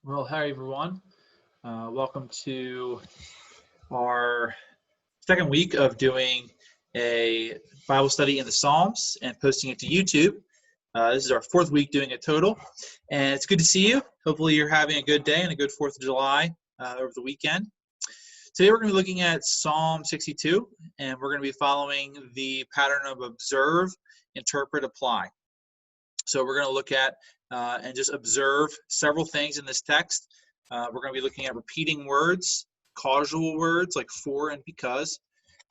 Well, hi everyone. Welcome to our second week of doing a Bible study in the Psalms and posting it to YouTube. This is our fourth week doing it total, and it's good to see you. Hopefully, you're having a good day and a good 4th of July over the weekend. Today, we're going to be looking at Psalm 62, and we're going to be following the pattern of observe, interpret, apply. So we're going to look at and just observe several things in this text. We're going to be looking at repeating words, causal words like for and because.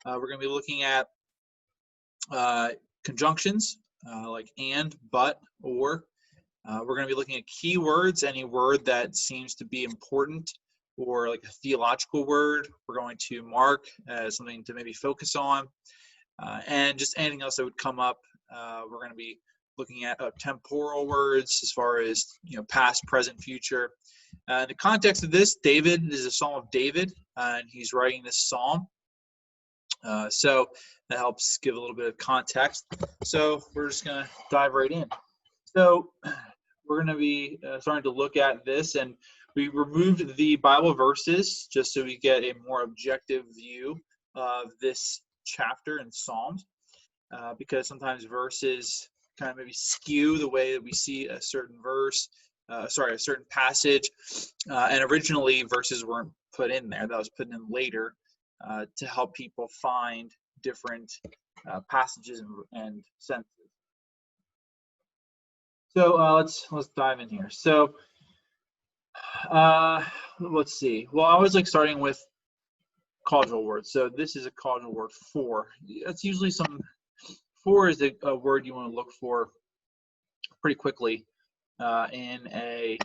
We're going to be looking at conjunctions like and, but, or. We're going to be looking at keywords, any word that seems to be important or like a theological word. We're going to mark as something to maybe focus on. And just anything else that would come up. We're going to be looking at temporal words as far as past, present, future. In the context of this, David is a psalm of David, and he's writing this psalm. So that helps give a little bit of context. So we're just going to dive right in. So we're going to be starting to look at this, and we removed the Bible verses just so we get a more objective view of this chapter in Psalms, because sometimes verses kind of maybe skew the way that we see a certain a certain passage. And originally verses weren't put in there. That was put in later to help people find different passages and senses. So let's dive in here. So let's see. Well, I always like starting with causal words. So this is a causal word, for. That's usually for is a word you want to look for pretty quickly in a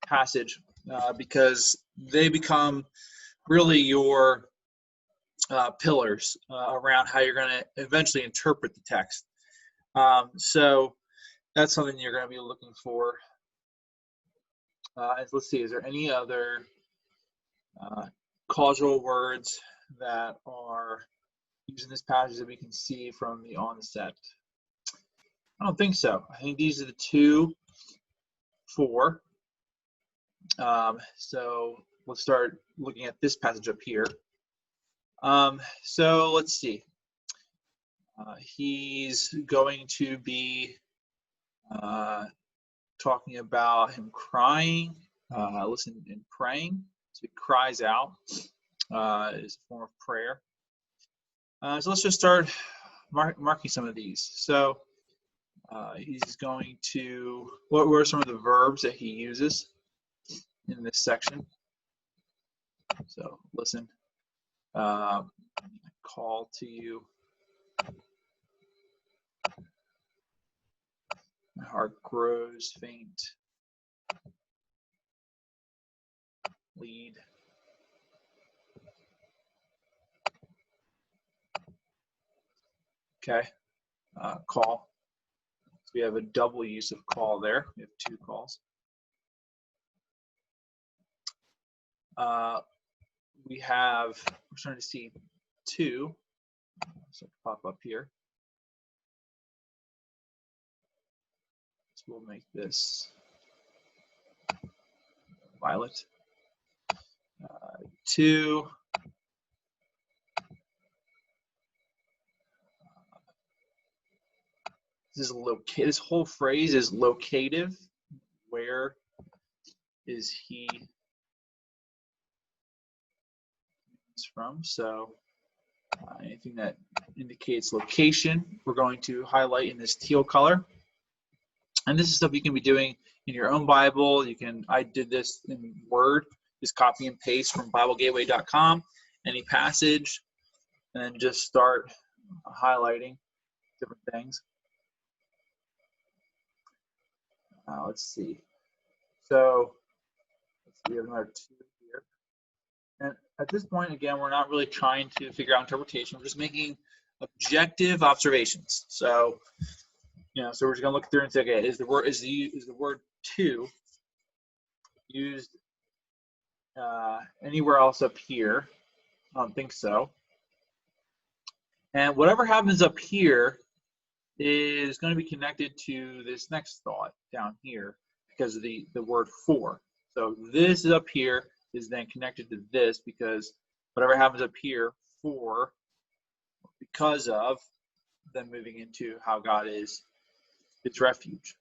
passage because they become really your pillars around how you're going to eventually interpret the text. So that's something you're going to be looking for. Let's see, is there any other causal words that are used in this passage that we can see from the onset? I don't think so. I think these are the two for. So let's start looking at this passage up here. So let's see. He's going to be talking about him crying, listen, and praying. So he cries out is a form of prayer. So let's just start marking some of these. So he's going to, what were some of the verbs that he uses in this section? So listen, call to you. My heart grows faint. Lead. Okay. Call. So we have a double use of call there. We have two calls. We're starting to see two. So pop up here. So we'll make this violet. Two. This whole phrase is locative. Where is he from? So anything that indicates location, we're going to highlight in this teal color. And this is stuff you can be doing in your own Bible. I did this in Word, just copy and paste from BibleGateway.com, any passage, and then just start highlighting different things. Let's see. So we have another two here. And at this point, again, we're not really trying to figure out interpretation. We're just making objective observations. So, so we're just gonna look through and say, okay, is the word to used anywhere else up here? I don't think so. And whatever happens up here is going to be connected to this next thought down here because of the word for. So this is up here is then connected to this because whatever happens up here for, because of, then moving into how God is its refuge.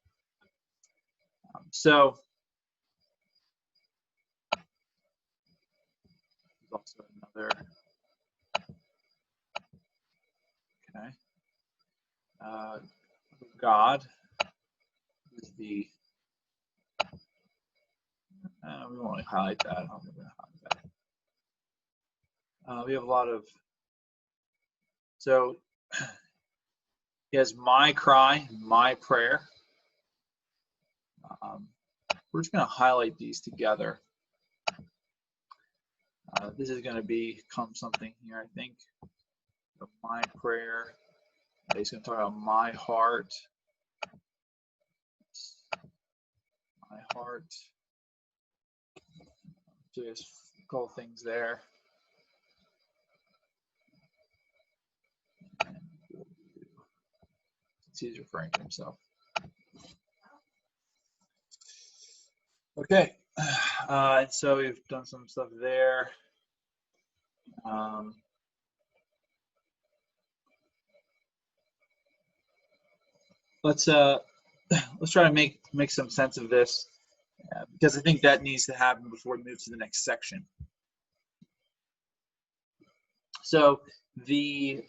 So there's also another, okay. God is the, we won't highlight that. I'm going to highlight that. We have a lot of, so he has my cry, my prayer. We're just going to highlight these together. This is going to become something here, I think. So my prayer. He's going to talk about my heart. My heart. Just a couple things there. He's referring to himself. Okay, and so we've done some stuff there. Let's try to make some sense of this because I think that needs to happen before we move to the next section. So the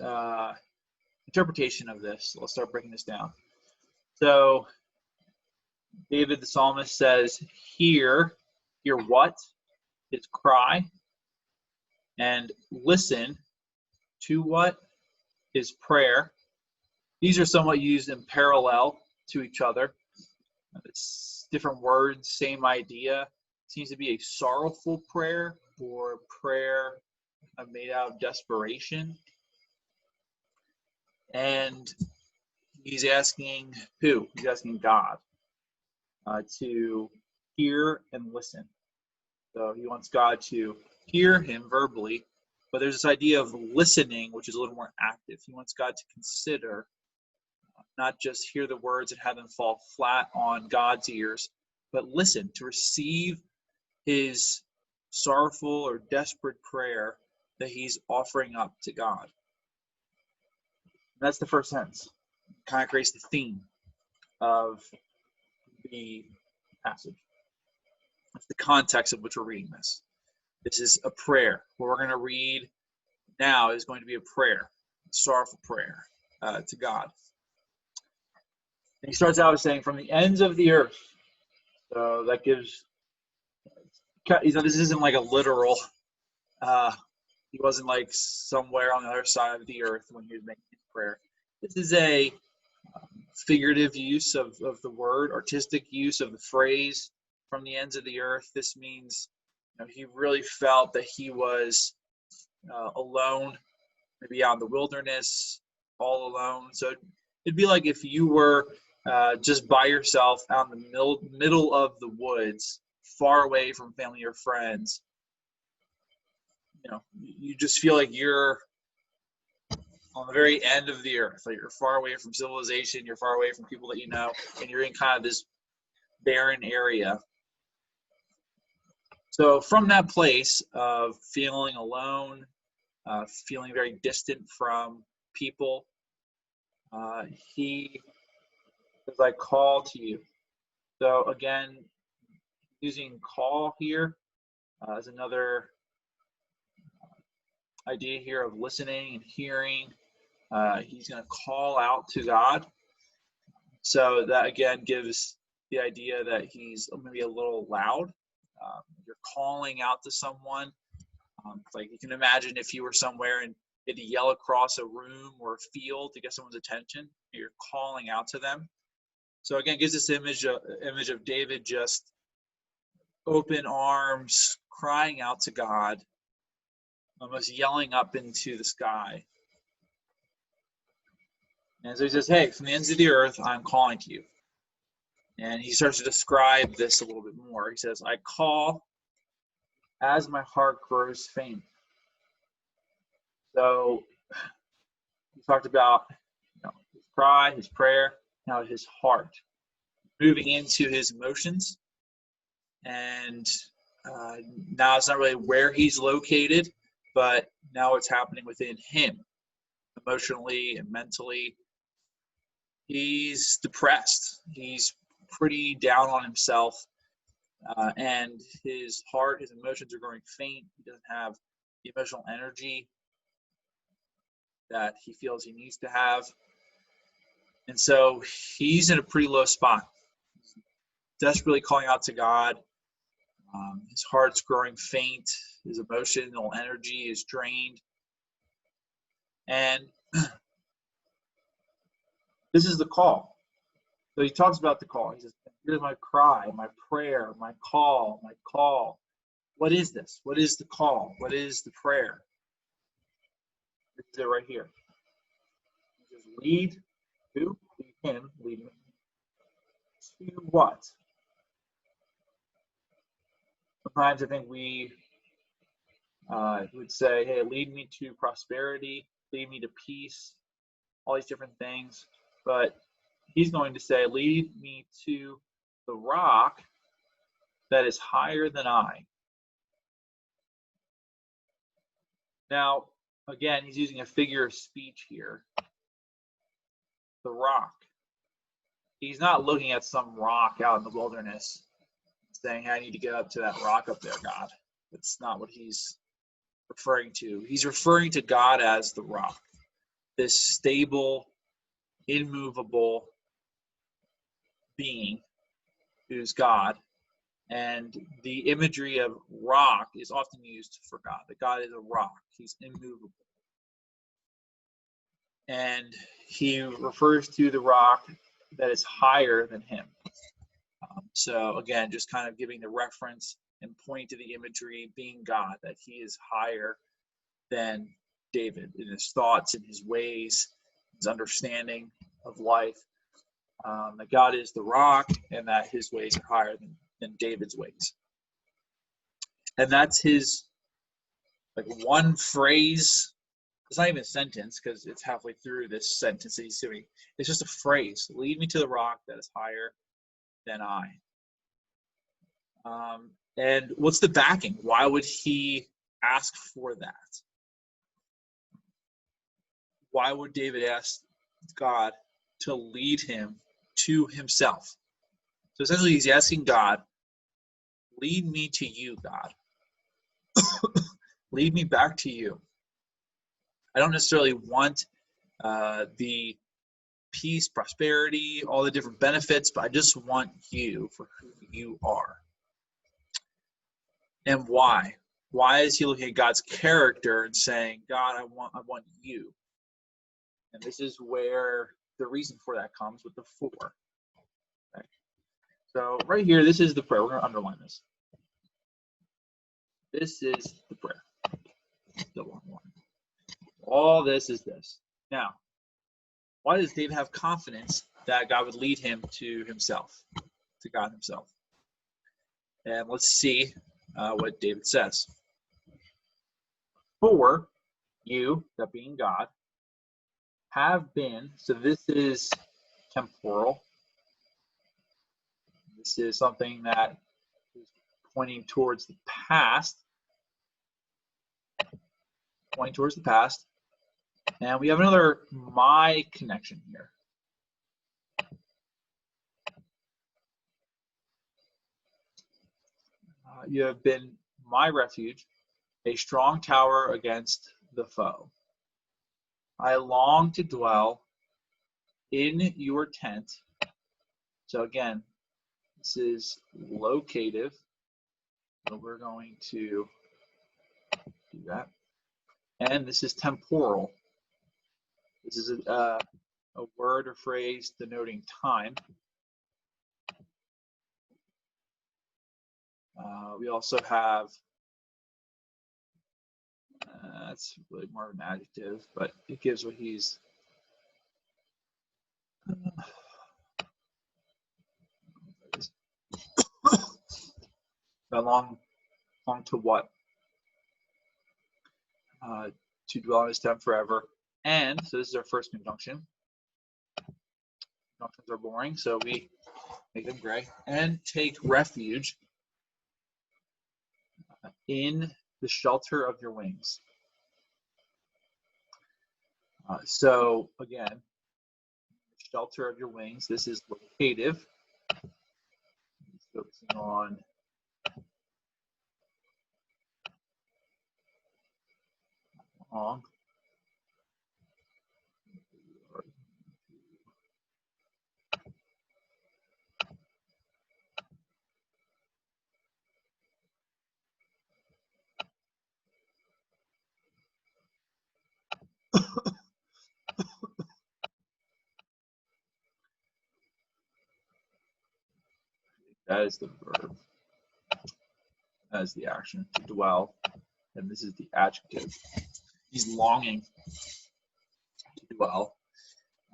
interpretation of this, let's start breaking this down. So David the psalmist says, hear what? His cry, and listen to what? His prayer. These are somewhat used in parallel to each other. It's different words, same idea. It seems to be a sorrowful prayer or prayer made out of desperation. And he's asking who? He's asking God to hear and listen. So he wants God to hear him verbally, but there's this idea of listening, which is a little more active. He wants God to consider, not just hear the words and have them fall flat on God's ears, but listen, to receive his sorrowful or desperate prayer that he's offering up to God. And that's the first sentence. It kind of creates the theme of the passage. That's the context of which we're reading this. This is a prayer. What we're going to read now is going to be a prayer, a sorrowful prayer to God. And he starts out with saying, from the ends of the earth. So that gives, this isn't like a literal, he wasn't like somewhere on the other side of the earth when he was making his prayer. This is a figurative use of the word, artistic use of the phrase, from the ends of the earth. This means he really felt that he was alone, maybe out in the wilderness, all alone. So it'd be like if you were just by yourself out in the middle of the woods, far away from family or friends. You just feel like you're on the very end of the earth. Like you're far away from civilization, you're far away from people that you know, and you're in kind of this barren area. So from that place of feeling alone, feeling very distant from people, he says, I call to you. So again, using call here as another idea here of listening and hearing. He's going to call out to God. So that again gives the idea that he's maybe a little loud. You're calling out to someone. Like you can imagine if you were somewhere and you had to yell across a room or a field to get someone's attention. You're calling out to them. So again, it gives this image of David just open arms, crying out to God, almost yelling up into the sky. And so he says, hey, from the ends of the earth, I'm calling to you. And he starts to describe this a little bit more. He says, I call as my heart grows faint. So he talked about cry, his prayer, now his heart. Moving into his emotions, and now it's not really where he's located, but now what's happening within him, emotionally and mentally. He's depressed. He's pretty down on himself, and his heart, his emotions are growing faint. He doesn't have the emotional energy that he feels he needs to have. And so he's in a pretty low spot, desperately calling out to God. His heart's growing faint. His emotional energy is drained. And this is the call. So he talks about the call. He says, here's my cry, my prayer, my call, my call. What is this? What is the call? What is the prayer? This is it right here. He says, lead who? Lead him, lead me. To what? Sometimes I think we would say, hey, lead me to prosperity, lead me to peace, all these different things. But he's going to say, lead me to the rock that is higher than I. Now, again, he's using a figure of speech here. The rock. He's not looking at some rock out in the wilderness saying, hey, I need to get up to that rock up there, God. That's not what he's referring to. He's referring to God as the rock, this stable, immovable being who's God. And the imagery of rock is often used for God, that God is a rock. He's immovable. And he refers to the rock that is higher than him. So again, just kind of giving the reference and point to the imagery being God, that he is higher than David in his thoughts, in his ways, his understanding of life. That God is the rock and that his ways are higher than David's ways. And that's his one phrase. It's not even a sentence because it's halfway through this sentence that he's doing. It's just a phrase. Lead me to the rock that is higher than I. And what's the backing? Why would he ask for that? Why would David ask God to lead him to himself? So essentially he's asking God, lead me to you, God. Lead me back to you. I don't necessarily want the peace, prosperity, all the different benefits, but I just want you for who you are. And why? Why is he looking at God's character and saying, God, I want you? And this is where the reason for that comes with the for. Okay. So right here, this is the prayer. We're going to underline this. This is the prayer. The long one. All this is this. Now, why does David have confidence that God would lead him to himself, to God himself? And let's see what David says. For you, that being God, have been, so this is temporal. This is something that is pointing towards the past. Pointing towards the past. And we have another my connection here. You have been my refuge, a strong tower against the foe. I long to dwell in your tent. So again, this is locative. So we're going to do that. And this is temporal. This is a word or phrase denoting time. We also have, that's really more of an adjective, but it gives what he's, long to what? To dwell in his tent forever. And, so this is our first conjunction. Functions are boring, so we make them gray. And take refuge in the shelter of your wings. So again, shelter of your wings. This is locative. Focusing on long. That is the verb. That is the action, to dwell. And this is the adjective. He's longing to dwell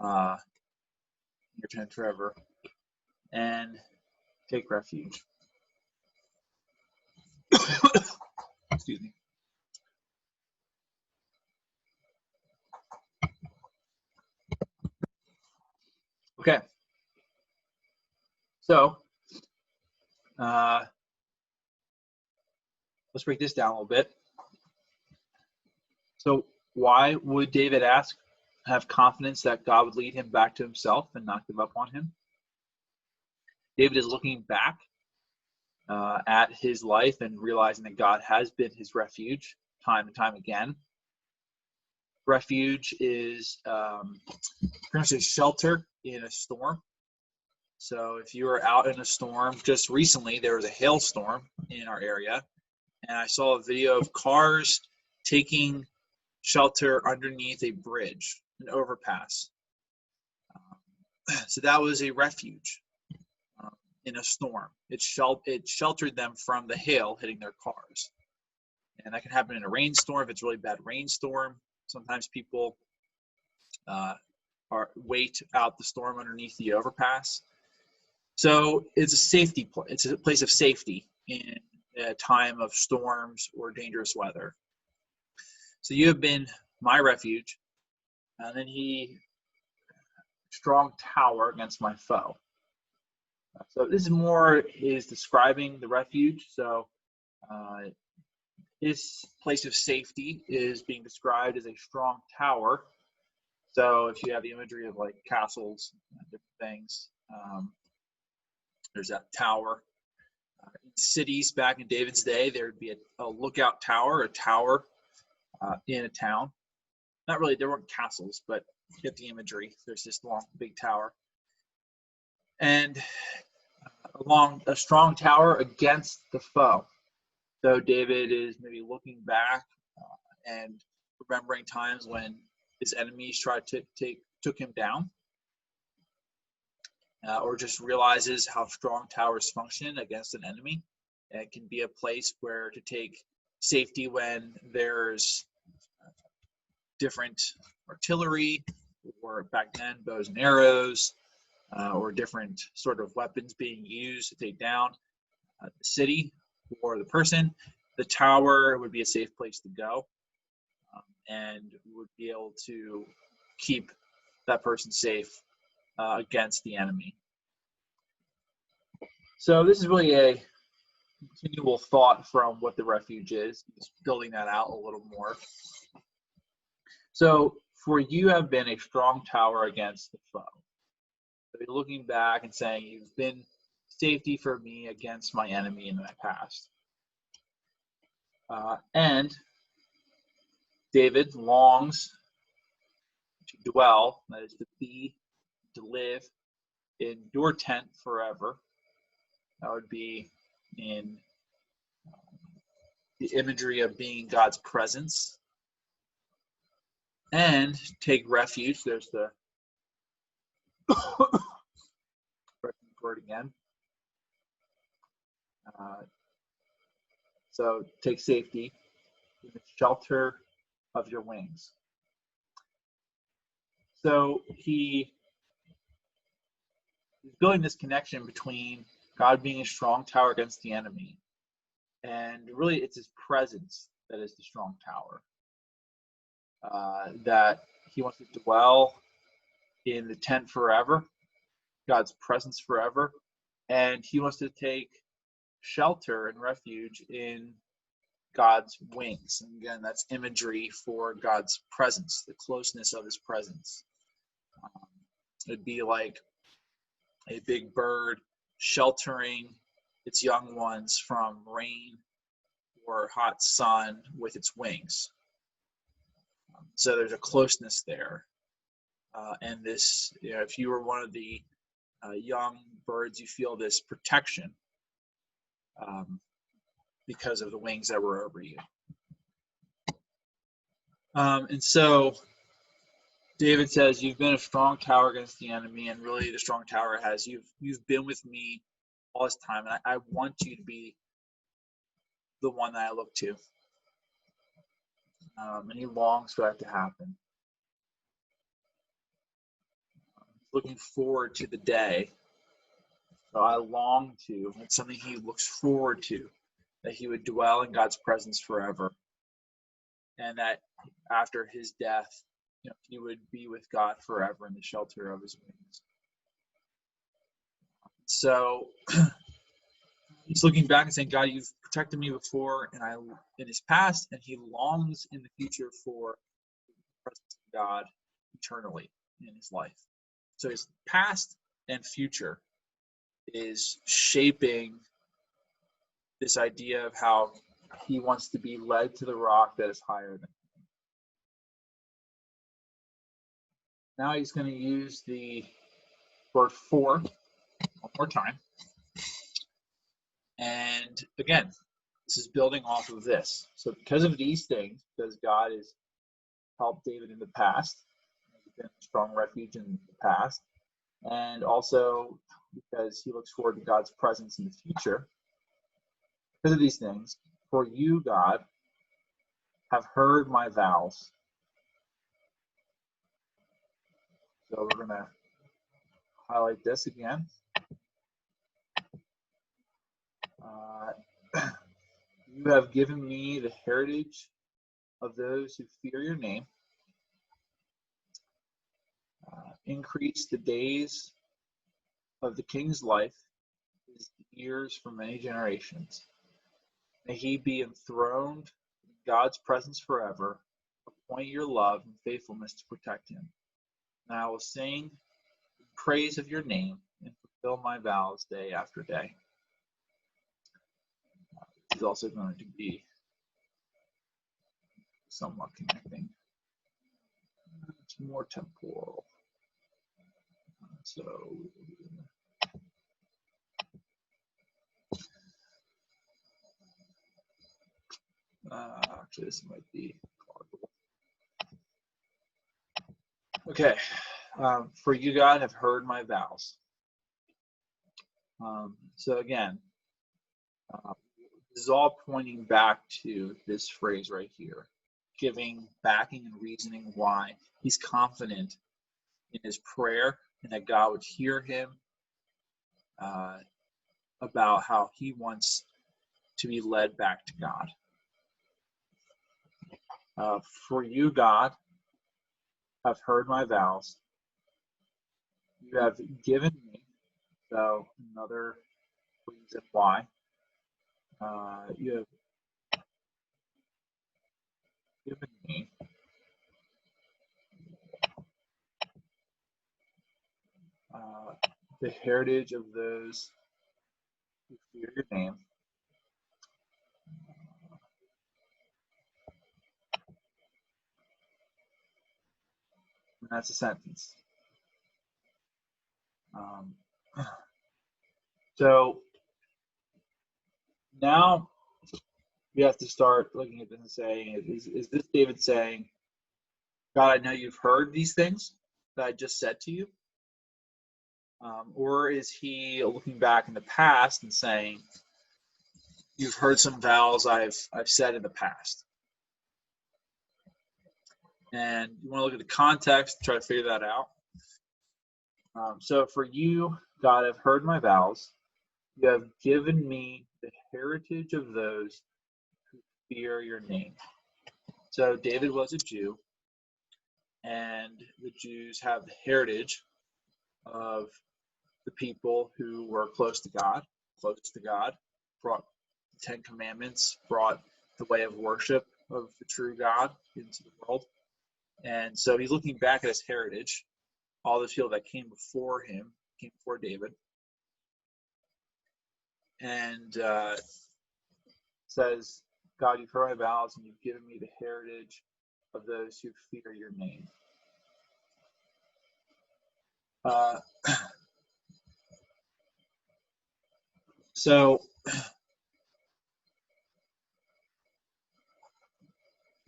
in your tent forever. And take refuge. Excuse me. Okay. So let's break this down a little bit. So why would David have confidence that God would lead him back to himself and not give up on him? David is looking back at his life and realizing that God has been his refuge time and time again. Refuge is pretty much a shelter in a storm. So if you were out in a storm, just recently there was a hailstorm in our area, and I saw a video of cars taking shelter underneath a bridge, an overpass. So that was a refuge in a storm. It sheltered them from the hail hitting their cars. And that can happen in a rainstorm if it's a really bad rainstorm. Sometimes people wait out the storm underneath the overpass. So it's a safety place. It's a place of safety in a time of storms or dangerous weather. So you have been my refuge, and then strong tower against my foe. So this is describing the refuge. So this place of safety is being described as a strong tower. So if you have the imagery of like castles and different things, there's that tower. In cities back in David's day, there would be a lookout tower, a tower in a town. Not really, there weren't castles, but you get the imagery. There's this long, big tower. And along a strong tower against the foe. So David is maybe looking back and remembering times when his enemies tried to took him down. Or just realizes how strong towers function against an enemy. And it can be a place where to take safety when there's different artillery, or back then bows and arrows, or different sort of weapons being used to take down the city or the person. The tower would be a safe place to go, and would be able to keep that person safe against the enemy. So this is really a continual thought from what the refuge is, just building that out a little more. So for you have been a strong tower against the foe. So you're looking back and saying, you've been safety for me against my enemy in my past. And David longs to dwell, that is to live in your tent forever. That would be in the imagery of being God's presence. And take refuge. There's the word again. So take safety in the shelter of your wings. So he's building this connection between God being a strong tower against the enemy, and really it's his presence that is the strong tower. That he wants to dwell in the tent forever, God's presence forever, and he wants to take shelter and refuge in God's wings. And again, that's imagery for God's presence, the closeness of his presence. It'd be like a big bird sheltering its young ones from rain or hot sun with its wings. So there's a closeness there. And this, if you were one of the young birds, you feel this protection because of the wings that were over you. And so David says, you've been a strong tower against the enemy, and really the strong tower has, you've been with me all this time, and I want you to be the one that I look to. And he longs for that to happen. Looking forward to the day. So I long to, it's something he looks forward to, that he would dwell in God's presence forever. And that after his death, he would be with God forever in the shelter of his wings. So he's looking back and saying, God, you've protected me before and in his past, and he longs in the future for the presence of God eternally in his life. So his past and future is shaping this idea of how he wants to be led to the rock that is higher than him. Now he's going to use the word for one more time. And again, this is building off of this. So because of these things, because God has helped David in the past, he's been a strong refuge in the past, and also because he looks forward to God's presence in the future, because of these things, for you, God, have heard my vows. So we're going to highlight this again. You have given me the heritage of those who fear your name. Increase the days of the king's life, his years for many generations. May he be enthroned in God's presence forever. Appoint your love and faithfulness to protect him. And I will sing in praise of your name and fulfill my vows day after day. It's also going to be somewhat connecting. It's more temporal. So actually this might be okay. For you, God, have heard my vows. So again, this is all pointing back to this phrase right here, giving backing and reasoning why he's confident in his prayer and that God would hear him about how he wants to be led back to God. For you, God, have heard my vows. You have given me, so another reason why, you have given me the heritage of those who fear your name. And that's a sentence. So now we have to start looking at this and saying, is this David saying, God, I know you've heard these things that I just said to you? Or is he looking back in the past and saying, you've heard some vows I've said in the past? And you want to look at the context, try to figure that out. So for you, God, I've heard my vows. You have given me the heritage of those who fear your name. So David was a Jew, and the Jews have the heritage of the people who were close to God, brought the Ten Commandments, brought the way of worship of the true God into the world. And so he's looking back at his heritage, all the people that came before him, came before David, and says, God, you've heard my vows and you've given me the heritage of those who fear your name. So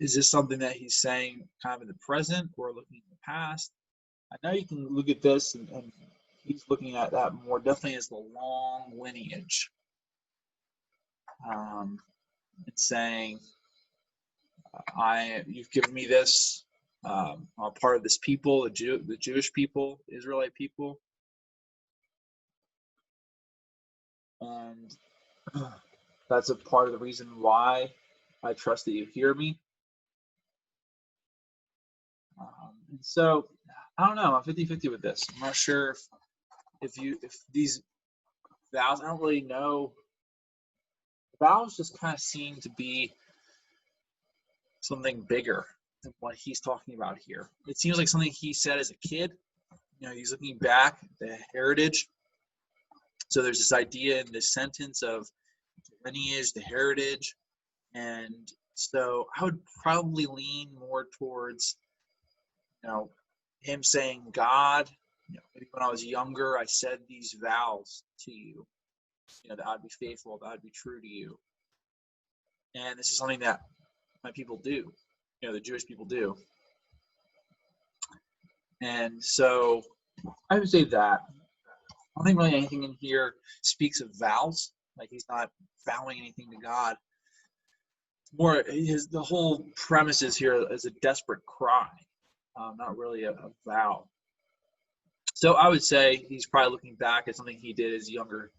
is this something that he's saying kind of in the present or looking in the past? I know you can look at this, and he's looking at that more definitely as the long lineage. It's saying, you've given me this. I'm part of this people, the Jewish people, Israelite people. And that's a part of the reason why I trust that you hear me. And so, I don't know. I'm 50-50 with this. I'm not sure if these vows, I don't really know. Vows just kind of seem to be something bigger than what he's talking about here. It seems like something he said as a kid. He's looking back at the heritage. So there's this idea in this sentence of the lineage, the heritage. And so I would probably lean more towards, him saying, God, maybe when I was younger, I said these vows to you, that I'd be faithful, that I'd be true to you. And this is something that my people do, the Jewish people do. And so I would say that. I don't think really anything in here speaks of vows. Like he's not vowing anything to God. More, the whole premise is here is a desperate cry, not really a vow. So I would say he's probably looking back at something he did in his younger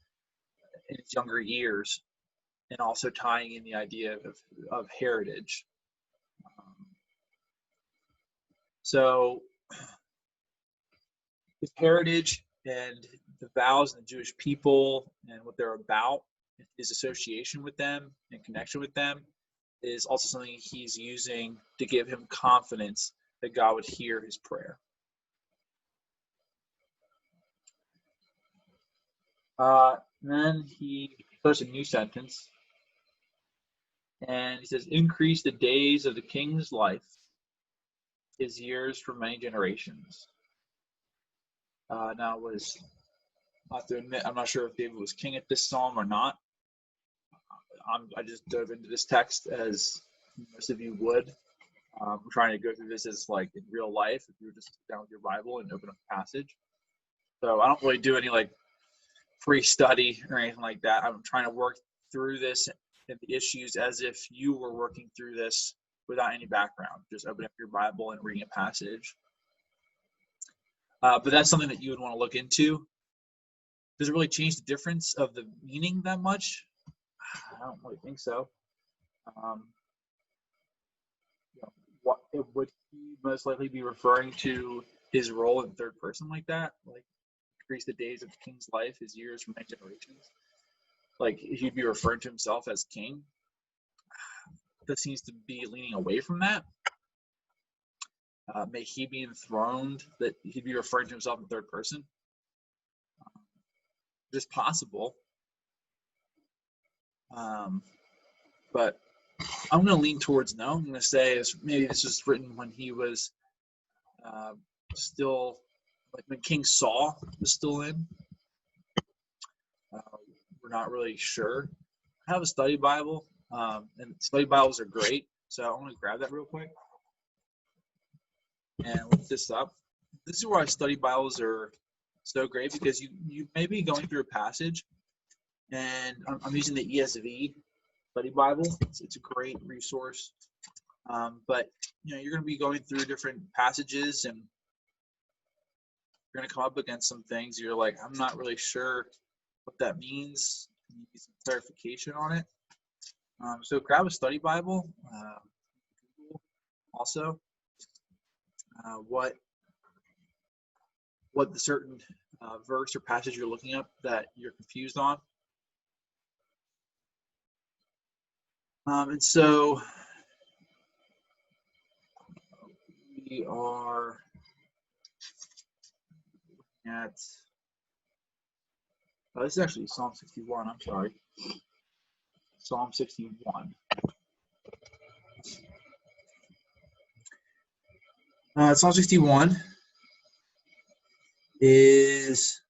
years, and also tying in the idea of heritage. So his heritage and the vows and the Jewish people and what they're about, his association with them and connection with them, is also something he's using to give him confidence that God would hear his prayer. Then he starts a new sentence, and he says, increase the days of the king's life, his years for many generations. Now, I have to admit, I'm not sure if David was king at this psalm or not. I just dove into this text as most of you would. I'm trying to go through this as like in real life, if you were just down with your Bible and open up a passage. So I don't really do any like pre-study or anything like that. I'm trying to work through this and the issues as if you were working through this without any background. Just open up your Bible and reading a passage. But that's something that you would want to look into. Does it really change the difference of the meaning that much? I don't really think so. What would he most likely be referring to his role in third person like that? Like, increase the days of the king's life, his years from many generations. Like, he'd be referring to himself as king. That seems to be leaning away from that. May he be enthroned, that he'd be referring to himself in third person. Just possible. But I'm going to lean towards no. I'm going to say maybe this was written when he was still, like when King Saul was still in. We're not really sure. I have a study Bible, and study Bibles are great. So I want to grab that real quick and look this up. This is why study Bibles are so great, because you may be going through a passage, and I'm using the ESV study Bible. It's a great resource. But you're going to be going through different passages, and you're going to come up against some things. You're like, I'm not really sure what that means. You need some clarification on it. So grab a study Bible. Google also what what the certain verse or passage you're looking up that you're confused on. And so we are at, this is actually Psalm 61, I'm sorry. Psalm 61. Psalm 61 is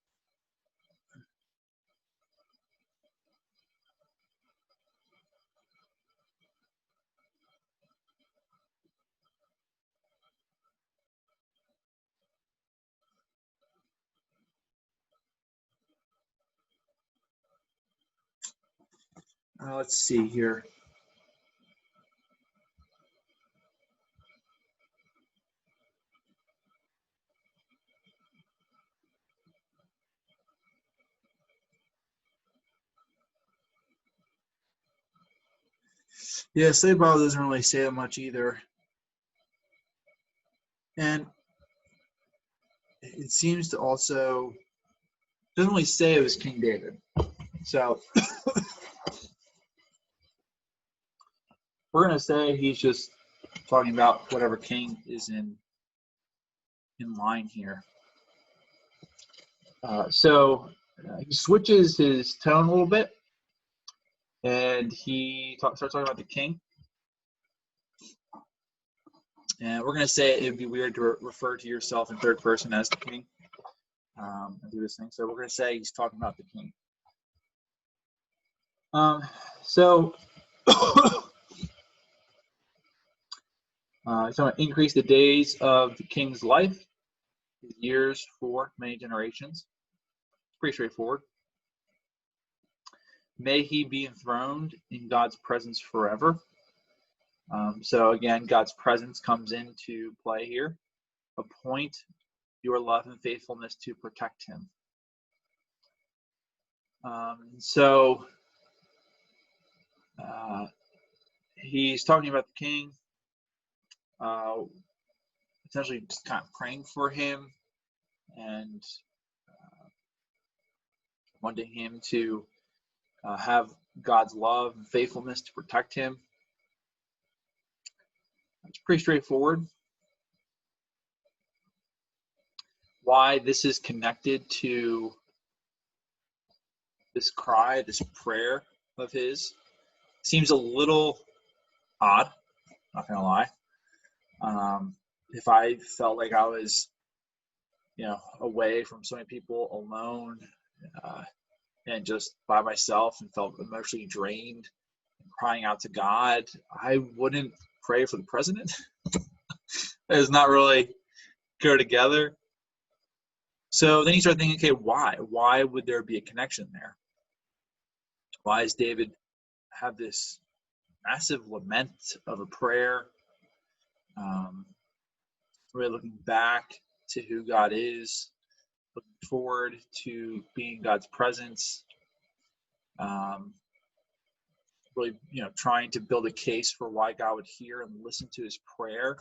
let's see here. Yeah, Slave Bible doesn't really say that much either. And it seems to also, doesn't really say it was King David. So we're going to say he's just talking about whatever king is in line here. So he switches his tone a little bit, and he starts talking about the king. And we're going to say it would be weird to refer to yourself in third person as the king and do this thing. So we're going to say he's talking about the king. So he's going to increase the days of the king's life, his years for many generations. It's pretty straightforward. May he be enthroned in God's presence forever. So again, God's presence comes into play here. Appoint your love and faithfulness to protect him. So he's talking about the king, essentially just kind of praying for him and wanting him to have God's love and faithfulness to protect him. It's pretty straightforward. Why this is connected to this cry, this prayer of his, seems a little odd, not gonna lie. If I felt like I was, away from so many people, alone, and just by myself, and felt emotionally drained, and crying out to God, I wouldn't pray for the president. It does not really go together. So then you start thinking, okay, why? Why would there be a connection there? Why does David have this massive lament of a prayer? Really looking back to who God is, looking forward to being God's presence, really, trying to build a case for why God would hear and listen to his prayer.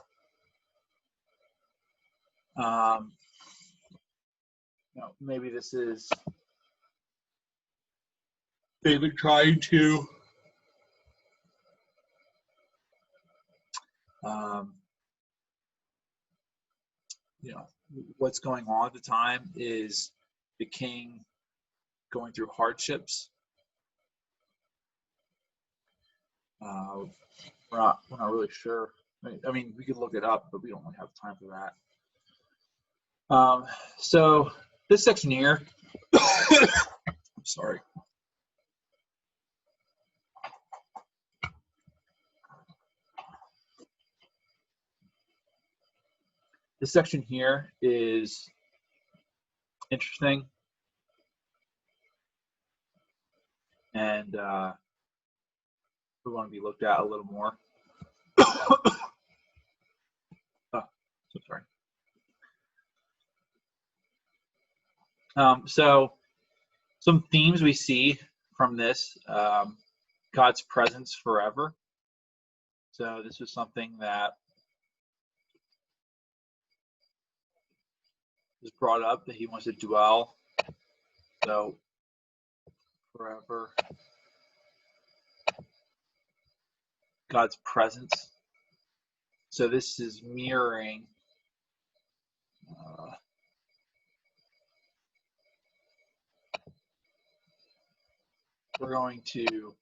Maybe this is David trying to what's going on at the time is the king going through hardships. We're not really sure. I mean, we could look it up, but we don't really have time for that. So this section here, sorry. This section here is interesting, and we want to be looked at a little more. So sorry. So some themes we see from this, God's presence forever. So this is something that is brought up that he wants to dwell. So forever. God's presence. So this is mirroring we're going to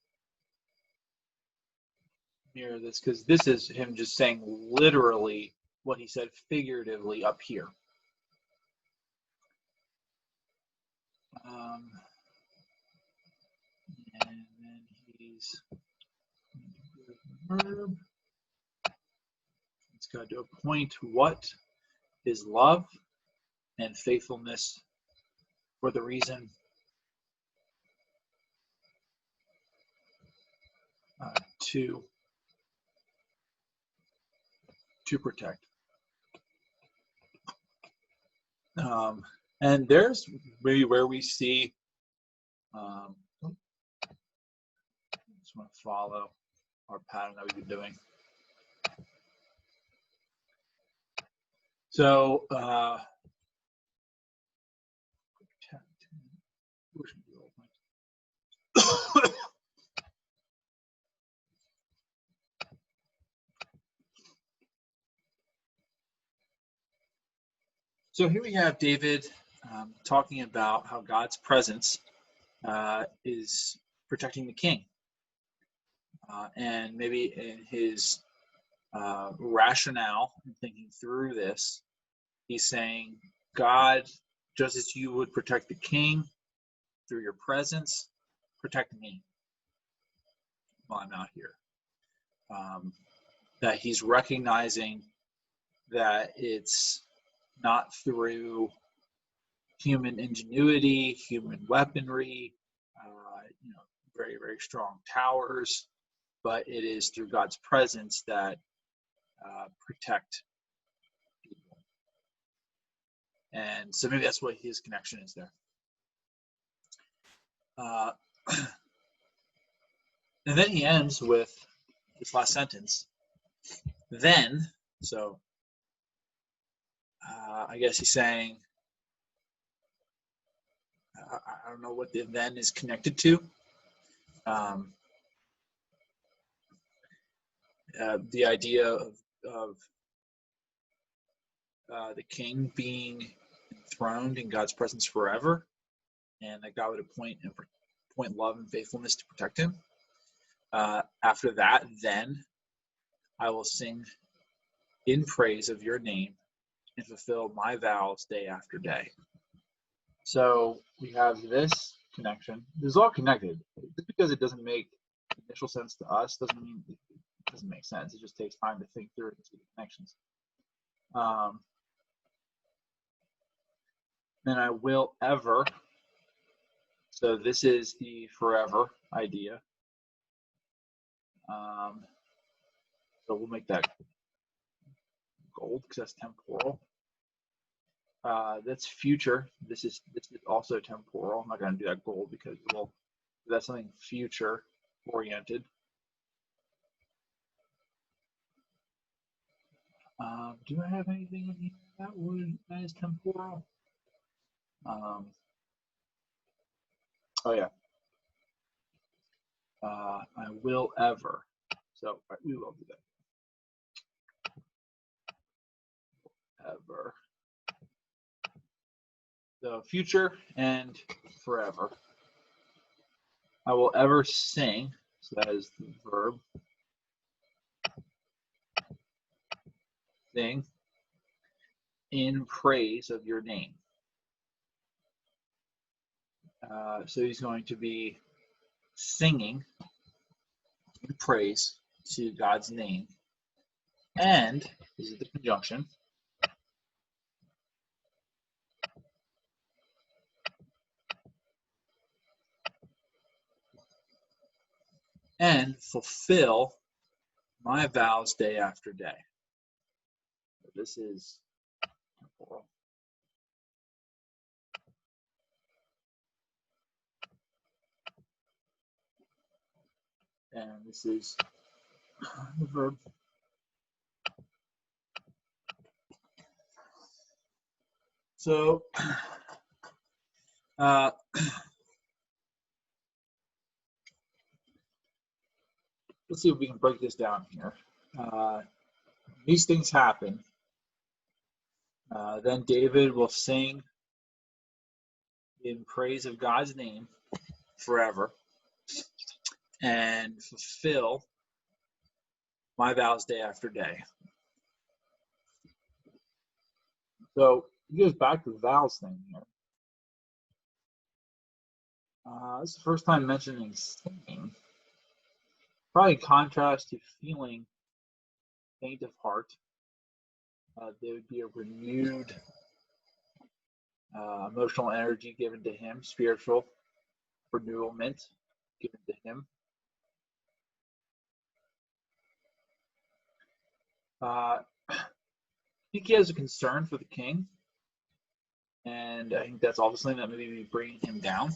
mirror this because this is him just saying literally what he said figuratively up here. And then he's verb. It's got to appoint what is love and faithfulness for the reason to protect. And there's maybe where we see just want to follow our pattern that we've been doing. So so here we have David talking about how God's presence is protecting the king. And maybe in his rationale and thinking through this, he's saying, God, just as you would protect the king through your presence, protect me while I'm out here. That he's recognizing that it's not through human ingenuity, human weaponry, very, very strong towers, but it is through God's presence that protect people. And so maybe that's what his connection is there. And then he ends with this last sentence. Then, so I guess he's saying, I don't know what the then is connected to. The idea of the king being enthroned in God's presence forever, and that God would appoint love and faithfulness to protect him. After that, then I will sing in praise of your name and fulfill my vows day after day. So we have this connection. This is all connected. Just because it doesn't make initial sense to us doesn't mean it doesn't make sense. It just takes time to think through the connections. Then I will ever. So this is the forever idea. So we'll make that gold because that's temporal. That's future. This is also temporal. I'm not going to do that gold because that's something future oriented. Do I have anything in here that is temporal? Oh yeah. I will ever. So right, we will do that. Ever. So future and forever. I will ever sing. So that is the verb. Sing in praise of your name. So he's going to be singing in praise to God's name. And this is the conjunction. And fulfill my vows day after day. So this is temporal. And this is the verb. So, uh, let's see if we can break this down here. These things happen. Then David will sing in praise of God's name forever and fulfill my vows day after day. So he goes back to the vows thing here. This is the first time mentioning singing. Probably in contrast to feeling faint of heart. There would be a renewed emotional energy given to him, spiritual renewalment given to him. I think he has a concern for the king, and I think that's also something that maybe be bringing him down.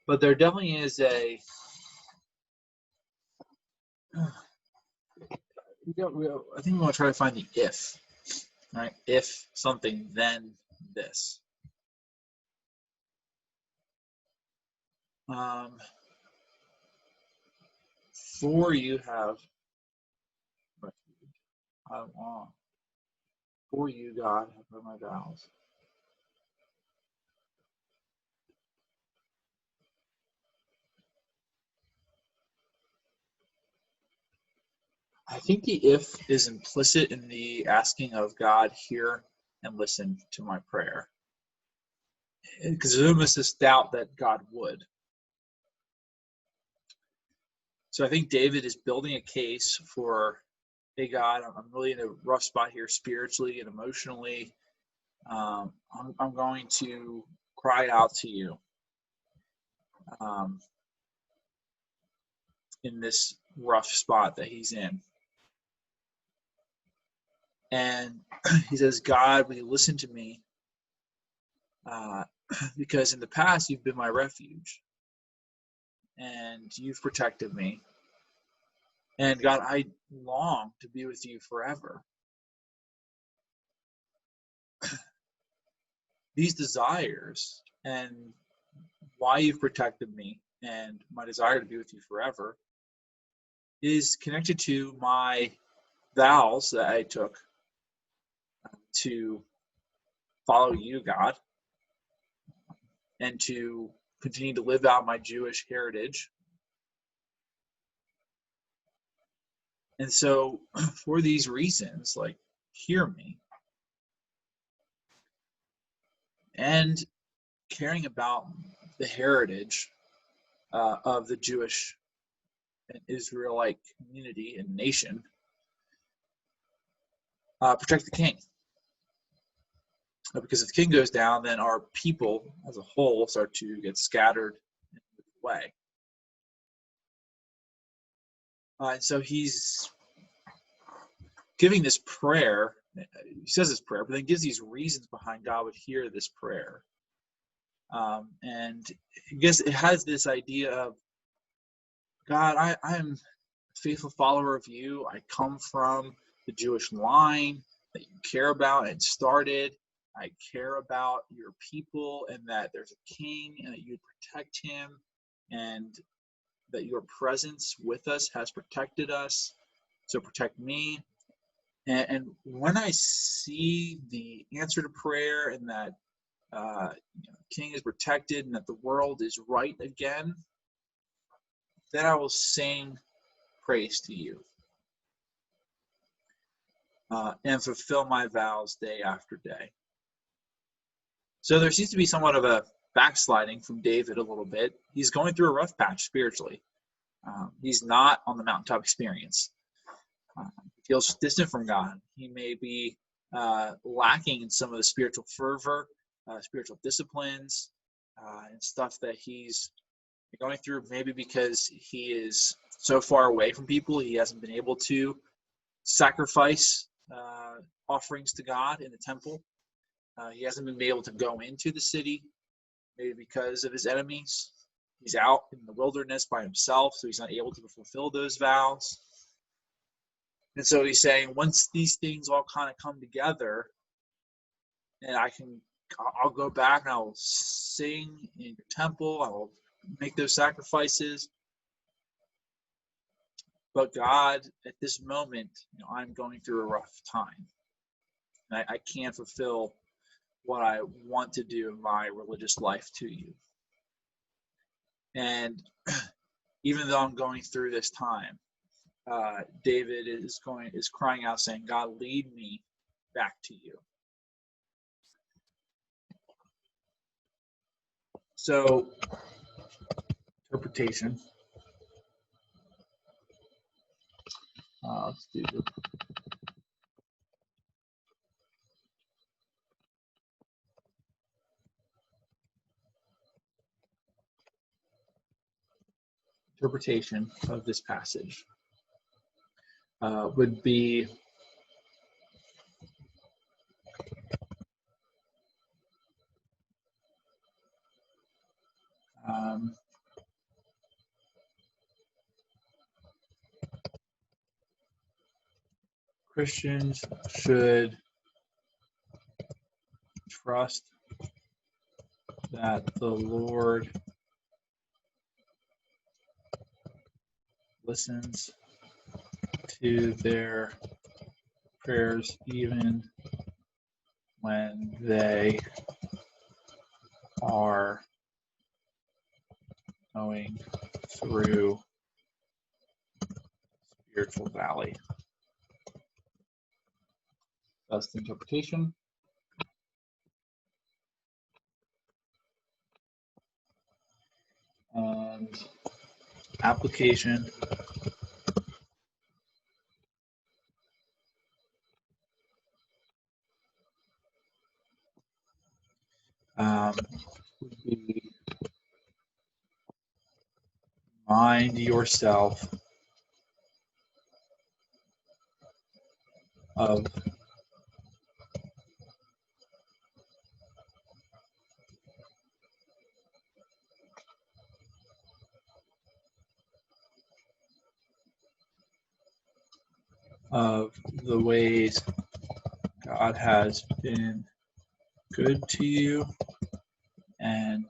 But there definitely is a I think we want to try to find the if, right? If something, then this. For you have refuge. I want. For you, God, have heard my vows. I think the if is implicit in the asking of God, hear and listen to my prayer. Because there's almost this doubt that God would. So I think David is building a case for, hey, God, I'm really in a rough spot here spiritually and emotionally. I'm going to cry out to you in this rough spot that he's in. And he says, God, will you listen to me? Because in the past, you've been my refuge. And you've protected me. And God, I long to be with you forever. These desires and why you've protected me and my desire to be with you forever is connected to my vows that I took to follow you, God, and to continue to live out my Jewish heritage. And so for these reasons, like, hear me. And caring about the heritage of the Jewish and Israelite community and nation, protect the king. Because if the king goes down, then our people as a whole start to get scattered and move away. And so he's giving this prayer. He says this prayer, but then gives these reasons behind God would hear this prayer. And I guess it has this idea of, God, I'm a faithful follower of you. I come from the Jewish line that you care about and started. I care about your people and that there's a king and that you protect him and that your presence with us has protected us. So protect me. And when I see the answer to prayer and that king is protected and that the world is right again, then I will sing praise to you and fulfill my vows day after day. So there seems to be somewhat of a backsliding from David a little bit. He's going through a rough patch spiritually. He's not on the mountaintop experience. He feels distant from God. He may be lacking in some of the spiritual fervor, spiritual disciplines, and stuff that he's going through, maybe because he is so far away from people, he hasn't been able to sacrifice offerings to God in the temple. He hasn't been able to go into the city maybe because of his enemies. He's out in the wilderness by himself, so he's not able to fulfill those vows. And so he's saying, once these things all kind of come together, and I'll go back and I'll sing in your temple, I will make those sacrifices. But God, at this moment, I'm going through a rough time. And I can't fulfill what I want to do in my religious life to you. And even though I'm going through this time, David is crying out, saying, God, lead me back to you. So, interpretation. Let's do this. Interpretation of this passage would be Christians should trust that the Lord listens to their prayers even when they are going through spiritual valley. That's the interpretation. And application. Would be mind yourself of the ways God has been good to you and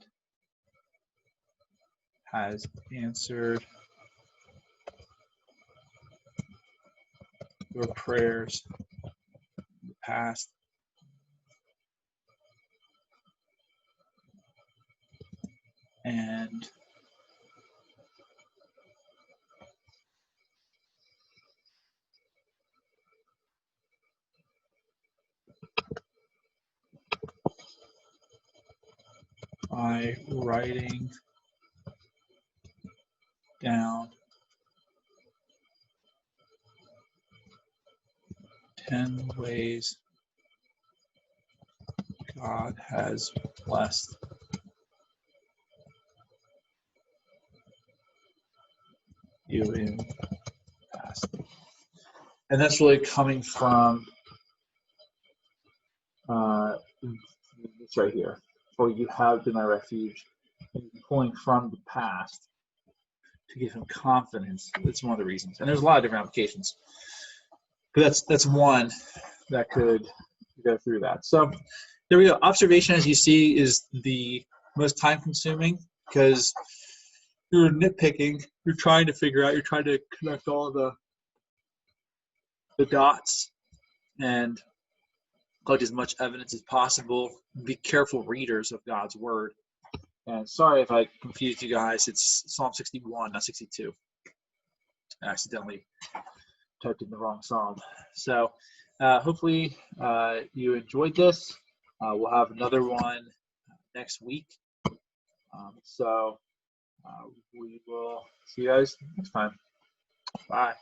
has answered your prayers in the past. And by writing down 10 ways God has blessed you in the past. And that's really coming from this right here. For you have been my refuge. And pulling from the past to give him confidence. That's one of the reasons. And there's a lot of different applications. But that's one that could go through that. So there we go. Observation, as you see, is the most time consuming because you're nitpicking, you're trying to figure out, you're trying to connect all the dots and collect as much evidence as possible. Be careful readers of God's word. And sorry if I confused you guys. It's Psalm 61, not 62. I accidentally typed in the wrong psalm. So hopefully you enjoyed this. We'll have another one next week. So we will see you guys next time. Bye.